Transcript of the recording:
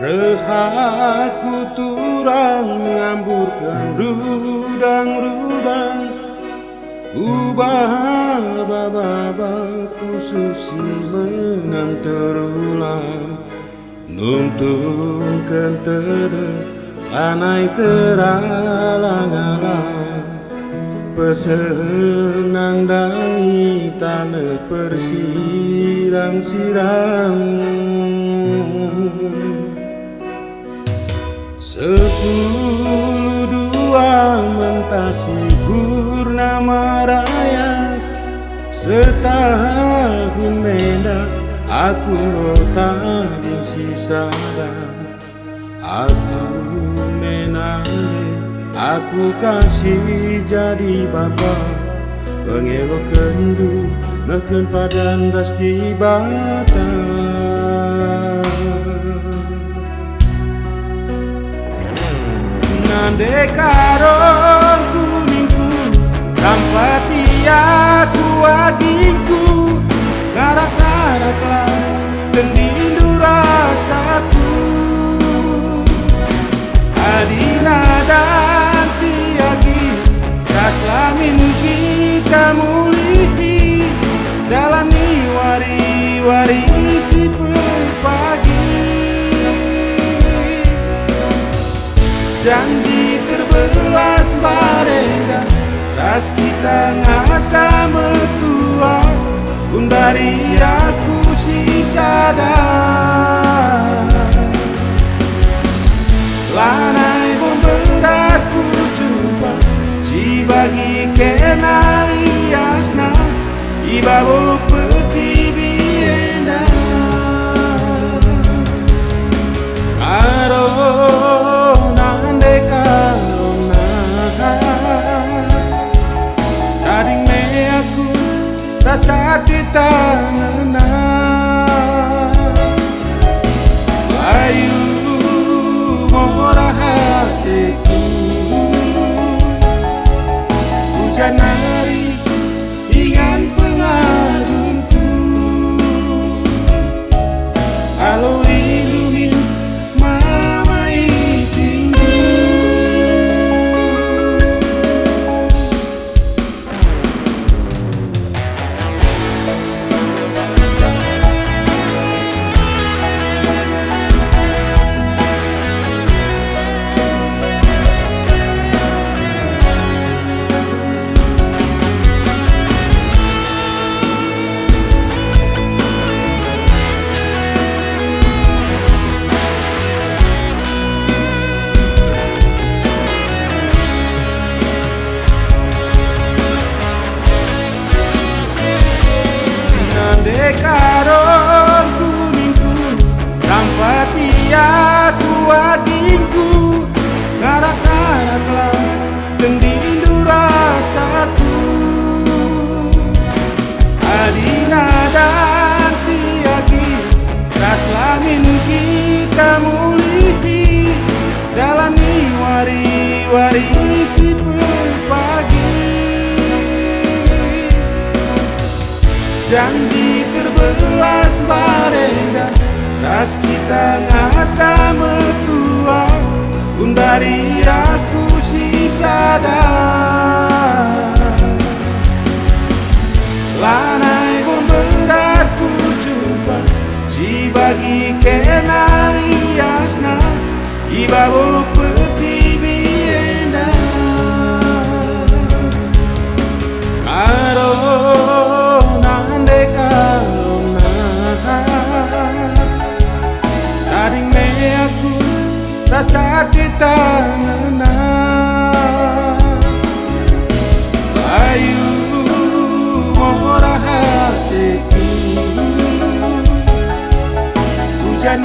Rehaku turang ngamburkan rudang-rudang, ku baba ku susi menang terulang, nuntungkan tere lanai teralang-alang, pesenang dangi tanah persirang-sirang. 10.2 mentasi purnama raya, setahun mendak aku tak disisada. Aku menangi, aku kasih jadi bapa, pengelok kendu neken padan das di batang. Nande karong kuningku sampati aku agingku, ngarak-ngarak lah tendindu rasaku, adina dan ciagi kaslamin kita mulihi, dalam wari-wari isi pagi. Janji terbelas barenda, tas kita ngasa metua, kundari aku sisada. Lanai bomberaku jumpa, si bagi kenaliasna, ibabo peti bienda. Rasa kita ngena ayu morah hatiku, hujan hari ingan pengadunku, halo lindungi mama itinggu. Karong kuningku sampati aku agingku, ngarak-ngarak lah tendindu rasaku, adina dan ciagi kaslamin kita mulihi, dalam wari-wari isi pagi. Janji terbelas barenda, tas kita ngasa metua, kundari aku sisada. Lanai bomberaku jumpa, si bagi kenaliasna, ibabo peti bienda. Rasa kita ngena ayu morah hatiku, hujan